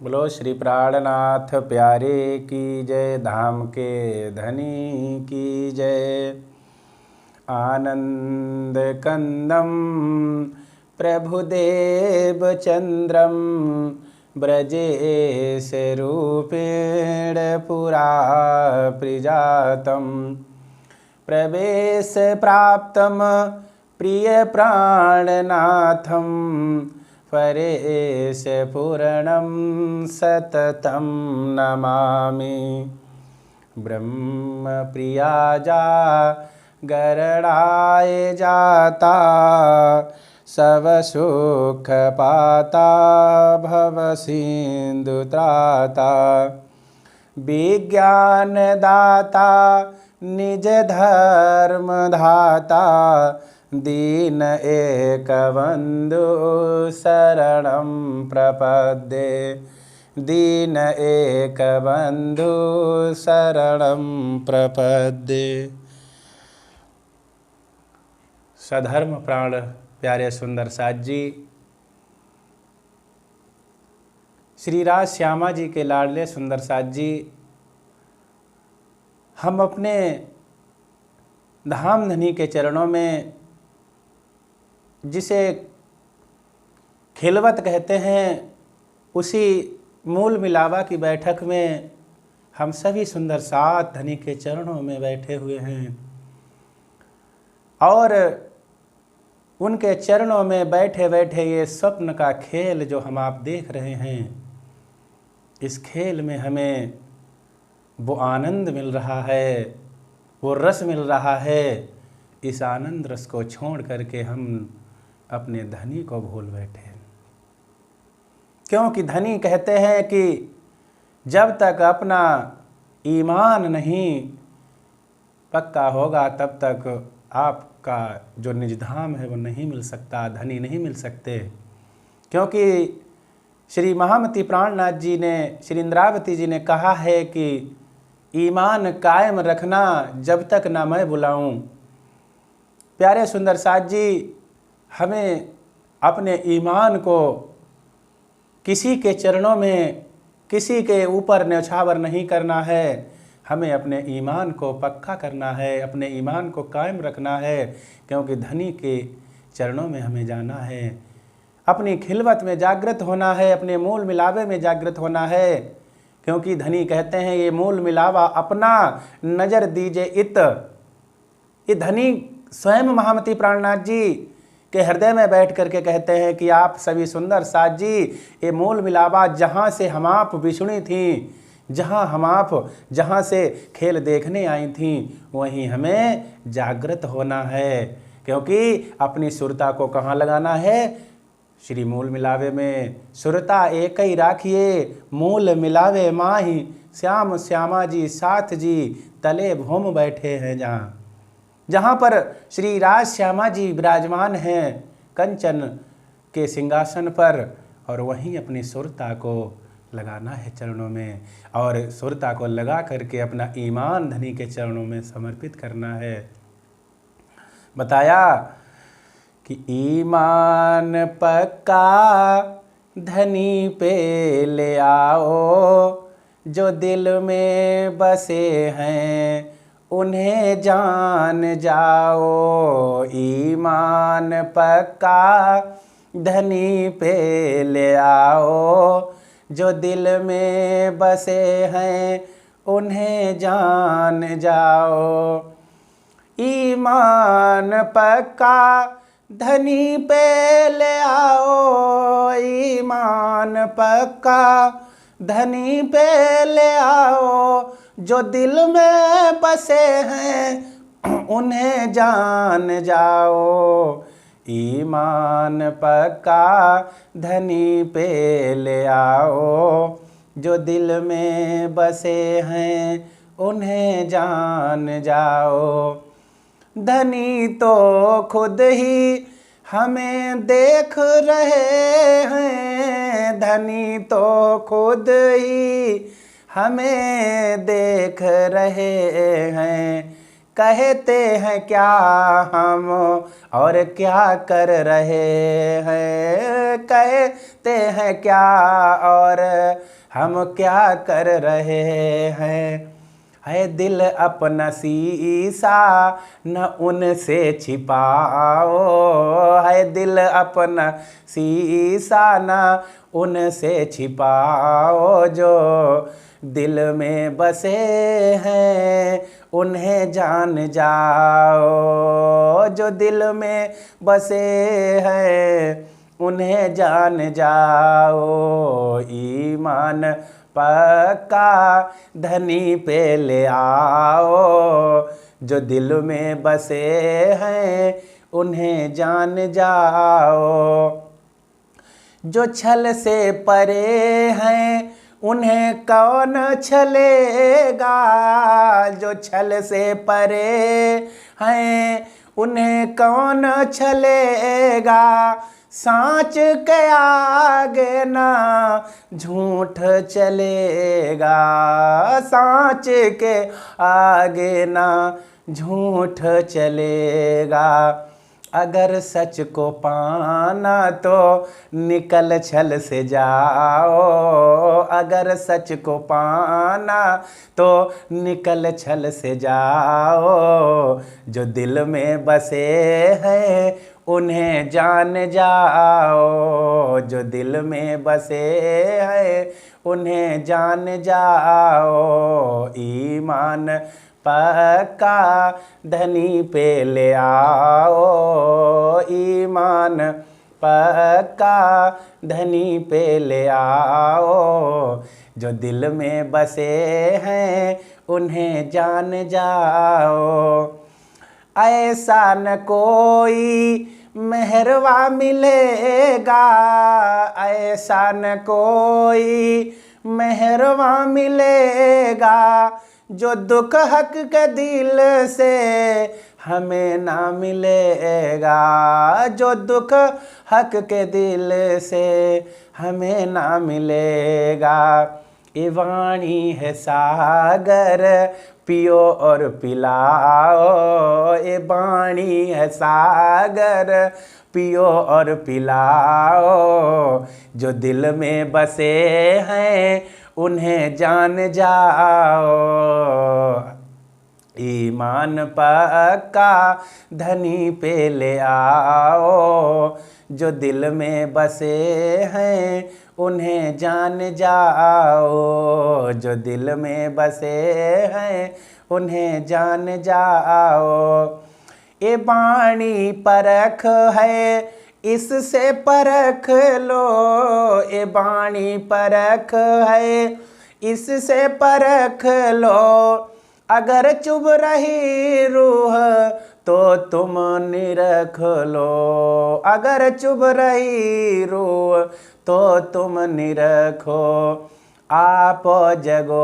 बोलो श्री प्राणनाथ प्यारे की जय, धाम के धनी की जय। आनंद कंदम प्रभुदेव चंद्रम ब्रजेश रूपेण पुरा प्रिजातम। प्रवेश प्राप्तम प्रिय प्राणनाथम परेश पूर्णं सततं नमामि। ब्रह्म प्रियाजा गरणाय जाता सब सुख पाता भव सिंधु त्राता। विज्ञान दाता निज धर्म धाता दीन एक बंधु शरणं प्रपद्ये। दीन एक बंधु शरणं प्रपद्ये। सधर्म प्राण प्यारे सुंदर साथ जी, श्री राज श्यामा जी के लाडले सुंदर साथ जी, हम अपने धाम धनी के चरणों में, जिसे खिलवत कहते हैं, उसी मूल मिलावा की बैठक में हम सभी सुंदर साथ धनी के चरणों में बैठे हुए हैं और उनके चरणों में बैठे बैठे ये स्वप्न का खेल जो हम आप देख रहे हैं, इस खेल में हमें वो आनंद मिल रहा है, वो रस मिल रहा है। इस आनंद रस को छोड़ करके हम अपने धनी को भूल बैठे, क्योंकि धनी कहते हैं कि जब तक अपना ईमान नहीं पक्का होगा तब तक आपका जो निज धाम है वो नहीं मिल सकता, धनी नहीं मिल सकते। क्योंकि श्री महामती प्राणनाथ जी ने, श्री इंद्रावती जी ने कहा है कि ईमान कायम रखना जब तक ना मैं बुलाऊं। प्यारे सुंदर साथ जी, हमें अपने ईमान को किसी के चरणों में, किसी के ऊपर न्यौछावर नहीं करना है। हमें अपने ईमान को पक्का करना है, अपने ईमान को कायम रखना है, क्योंकि धनी के चरणों में हमें जाना है। अपनी खिलवत में जागृत होना है, अपने मूल मिलावे में जागृत होना है, क्योंकि धनी कहते हैं ये मूल मिलावा अपना नजर दीजिए इत। ये धनी स्वयं महामती प्राणनाथ जी के हृदय में बैठ करके कहते हैं कि आप सभी सुंदर साथ जी, ये मूल मिलावा जहाँ से हम आप विछुड़ी थी, जहाँ से खेल देखने आई थी, वहीं हमें जागृत होना है। क्योंकि अपनी सुरता को कहाँ लगाना है? श्री मूल मिलावे में। सुरता एक ही राखिए, मूल मिलावे माही, श्याम श्यामा जी साथ जी तले भूम बैठे हैं। जहाँ पर श्री राज श्यामा जी विराजमान हैं कंचन के सिंहासन पर, और वहीं अपनी सुरता को लगाना है चरणों में, और सुरता को लगा करके अपना ईमान धनी के चरणों में समर्पित करना है। बताया कि ईमान पक्का धनी पे ले आओ, जो दिल में बसे हैं उन्हें जान जाओ। ईमान पक्का धनी पे ले आओ, जो दिल में बसे हैं उन्हें जान जाओ। ईमान पक्का धनी पे ले आओ, ईमान पक्का धनी पे ले आओ, जो दिल में बसे हैं उन्हें जान जाओ। ईमान पक्का धनी पे ले आओ, जो दिल में बसे हैं उन्हें जान जाओ। धनी तो खुद ही हमें देख रहे हैं, धनी तो खुद ही हमें देख रहे हैं। कहते हैं क्या हम और क्या कर रहे हैं, कहते हैं क्या और हम क्या कर रहे हैं। है दिल अपना शीशा न उनसे छिपाओ, है दिल अपना शीशा न उनसे छिपाओ। जो दिल में बसे हैं उन्हें जान जाओ, जो दिल में बसे हैं उन्हें जान जाओ। ईमान पक्का धनी पे ले आओ, जो दिल में बसे हैं उन्हें जान जाओ। जो छल से परे हैं उन्हें कौन छलेगा, जो छल से परे हैं उन्हें कौन छलेगा। सांच के आगे ना झूठ चलेगा, सांच के आगे ना झूठ चलेगा। अगर सच को पाना तो निकल छल से जाओ, अगर सच को पाना तो निकल छल से जाओ। जो दिल में बसे हैं उन्हें जान जाओ, जो दिल में बसे हैं उन्हें जान जाओ। ईमान पक्का धनी पे ले आओ, ईमान पक्का धनी पे ले आओ। जो दिल में बसे हैं उन्हें जान जाओ। ऐसा न कोई मेहरवा मिलेगा, ऐसा न कोई मेहरवा मिलेगा। जो दुख हक के दिल से हमें ना मिलेगा, जो दुख हक के दिल से हमें ना मिलेगा। ये वाणी है सागर पियो और पिलाओ, ये वाणी है सागर पियो और पिलाओ। जो दिल में बसे हैं उन्हें जान जाओ। ईमान पक्का धनी पे ले आओ, जो दिल में बसे हैं उन्हें जान जाओ, जो दिल में बसे हैं उन्हें जान जाओ। ये बाणी परख है इससे परख लो, ये बाणी परख है इससे परख लो। अगर चुभ रही रूह तो तुम निरख लो, अगर चुभ रही रूह तो तुम निरखो। आप जगो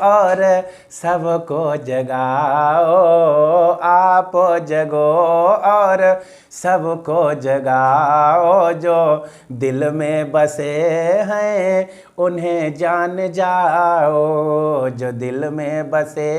और सबको जगाओ, आप जगो और सबको जगाओ। जो दिल में बसे हैं उन्हें जान जाओ, जो दिल में बसे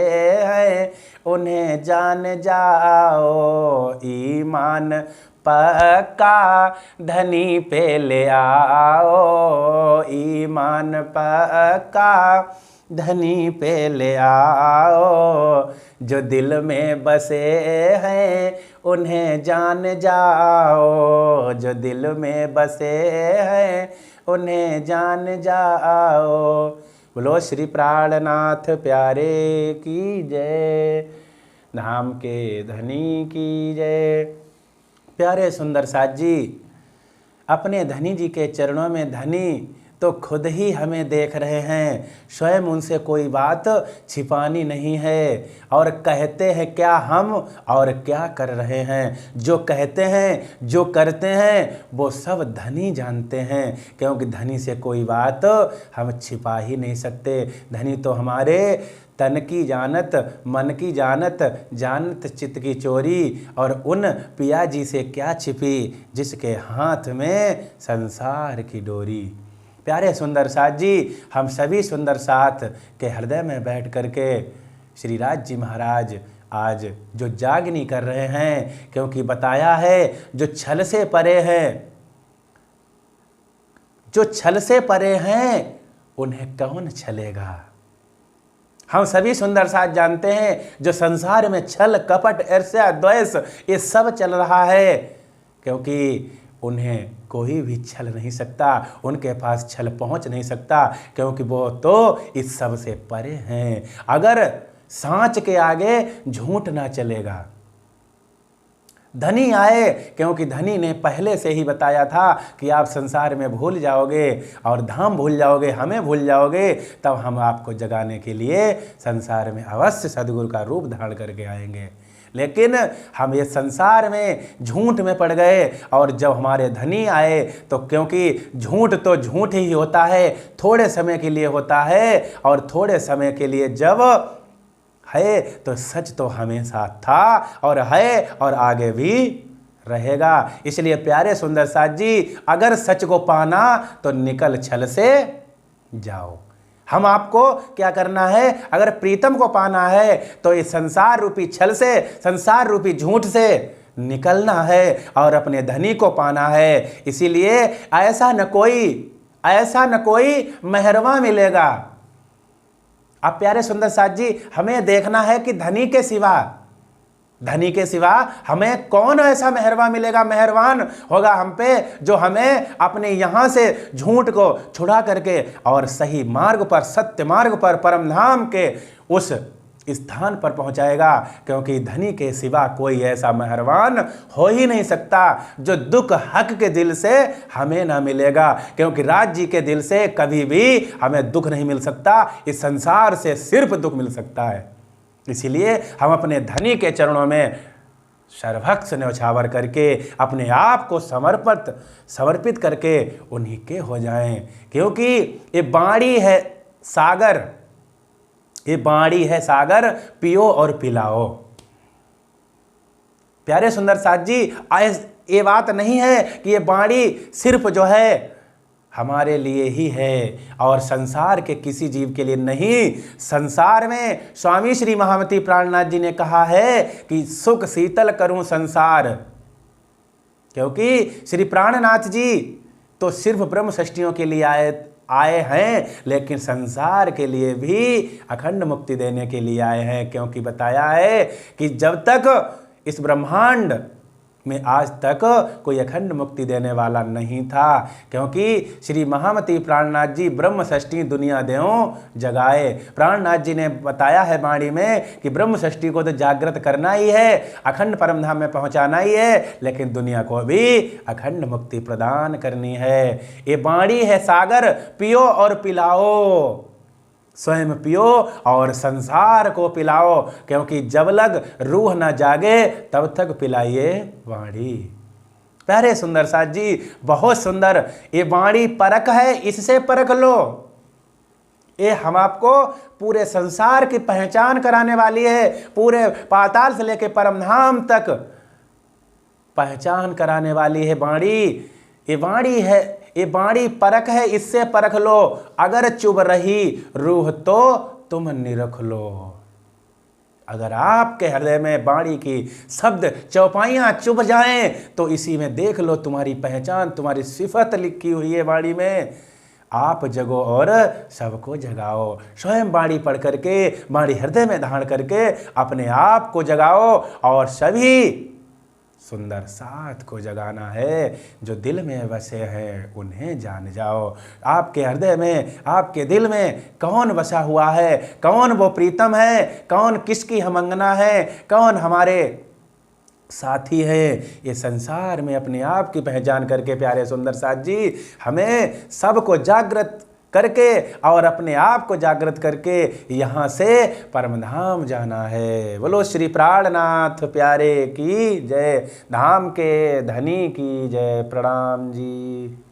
हैं उन्हें जान जाओ। ईमान पक्का धनी पे ले आओ, ईमान पक्का धनी पे ले आओ। जो दिल में बसे हैं उन्हें जान जाओ, जो दिल में बसे हैं उन्हें जान जाओ। बोलो श्री प्राणनाथ प्यारे की जय, धाम के धनी की जय। प्यारे सुंदर साथ जी, अपने धनी जी के चरणों में धनी तो खुद ही हमें देख रहे हैं, स्वयं उनसे कोई बात छिपानी नहीं है। और कहते हैं क्या हम और क्या कर रहे हैं, जो कहते हैं जो करते हैं वो सब धनी जानते हैं, क्योंकि धनी से कोई बात हम छिपा ही नहीं सकते। धनी तो हमारे तन की जानत, मन की जानत, जानत चित्त की चोरी। और उन पिया जी से क्या छिपी जिसके हाथ में संसार की डोरी। प्यारे सुंदर साथ जी, हम सभी सुंदर साथ के हृदय में बैठ करके श्री राज जी महाराज आज जो जागनी कर रहे हैं, क्योंकि बताया है जो छल से परे हैं, जो छल से परे हैं उन्हें कौन छलेगा। हम सभी सुंदर साथ जानते हैं जो संसार में छल कपट ईर्ष्या द्वेष ये सब चल रहा है, क्योंकि उन्हें कोई भी छल नहीं सकता, उनके पास छल पहुंच नहीं सकता, क्योंकि वो तो इस सब से परे हैं। अगर सांच के आगे झूठ ना चलेगा। धनी आए, क्योंकि धनी ने पहले से ही बताया था कि आप संसार में भूल जाओगे और धाम भूल जाओगे, हमें भूल जाओगे, तब हम आपको जगाने के लिए संसार में अवश्य सद्गुरु का रूप धारण करके आएंगे। लेकिन हम ये संसार में झूठ में पड़ गए, और जब हमारे धनी आए तो क्योंकि झूठ तो झूठ ही होता है, थोड़े समय के लिए होता है, और थोड़े समय के लिए जब है तो सच तो हमेशा था और है और आगे भी रहेगा। इसलिए प्यारे सुंदर साथ जी, अगर सच को पाना तो निकल छल से जाओ। हम आपको क्या करना है, अगर प्रीतम को पाना है तो इस संसार रूपी छल से, संसार रूपी झूठ से निकलना है और अपने धनी को पाना है। इसीलिए ऐसा न कोई मेहरवा मिलेगा। अब प्यारे सुंदर साथ जी, हमें देखना है कि धनी के सिवा हमें कौन ऐसा मेहरवा मिलेगा, मेहरबान होगा हम पे, जो हमें अपने यहाँ से झूठ को छुड़ा करके और सही मार्ग पर, सत्य मार्ग पर, परम धाम के उस स्थान पर पहुंचाएगा। क्योंकि धनी के सिवा कोई ऐसा मेहरबान हो ही नहीं सकता जो दुख हक के दिल से हमें ना मिलेगा। क्योंकि राज्य के दिल से कभी भी हमें दुख नहीं मिल सकता, इस संसार से सिर्फ दुख मिल सकता है। इसीलिए हम अपने धनी के चरणों में सर्वभक्त न्यौछावर करके अपने आप को समर्पित करके उन्हीं के हो जाएं। क्योंकि ये बाणी है सागर, पियो और पिलाओ। प्यारे सुंदर साथ जी, ये बात नहीं है कि ये बाणी सिर्फ जो है हमारे लिए ही है और संसार के किसी जीव के लिए नहीं। संसार में स्वामी श्री महामती प्राणनाथ जी ने कहा है कि सुख शीतल करूं संसार। क्योंकि श्री प्राणनाथ जी तो सिर्फ ब्रह्म षष्टियों के लिए आए हैं, लेकिन संसार के लिए भी अखंड मुक्ति देने के लिए आए हैं। क्योंकि बताया है कि जब तक इस ब्रह्मांड में आज तक कोई अखंड मुक्ति देने वाला नहीं था। क्योंकि श्री महामती प्राणनाथ जी ब्रह्म षष्ठी दुनिया देओ जगाए। प्राणनाथ जी ने बताया है वाणी में कि ब्रह्म षष्ठी को तो जागृत करना ही है, अखंड परम धाम में पहुंचाना ही है, लेकिन दुनिया को भी अखंड मुक्ति प्रदान करनी है। ये वाणी है सागर, पियो और पिलाओ। स्वयं पियो और संसार को पिलाओ। क्योंकि जब लग रूह न जागे तब तक पिलाइए वाणी। प्यारे सुंदर साथ जी, बहुत सुंदर ये वाणी परख है, इससे परख लो। ये हम आपको पूरे संसार की पहचान कराने वाली है, पूरे पाताल से लेकर परमधाम तक पहचान कराने वाली है वाणी। ये वाणी है, ये वाणी परख है, इससे परख लो। अगर चुभ रही रूह तो तुम निरख लो। अगर आपके हृदय में वाणी की शब्द चौपाइयां चुभ जाएं तो इसी में देख लो तुम्हारी पहचान, तुम्हारी सिफत लिखी हुई है वाणी में। आप जगो और सबको जगाओ। स्वयं वाणी पढ़ करके, वाणी हृदय में धारण करके अपने आप को जगाओ और सभी सुंदर साथ को जगाना है। जो दिल में बसे हैं उन्हें जान जाओ। आपके हृदय में, आपके दिल में कौन बसा हुआ है, कौन वो प्रीतम है, कौन किसकी हमंगना है, कौन हमारे साथी है, ये संसार में अपने आप की पहचान करके प्यारे सुंदर साथ जी हमें सबको जागृत करके और अपने आप को जागृत करके यहाँ से परमधाम जाना है। बोलो श्री प्राणनाथ प्यारे की जय, धाम के धनी की जय। प्रणाम जी।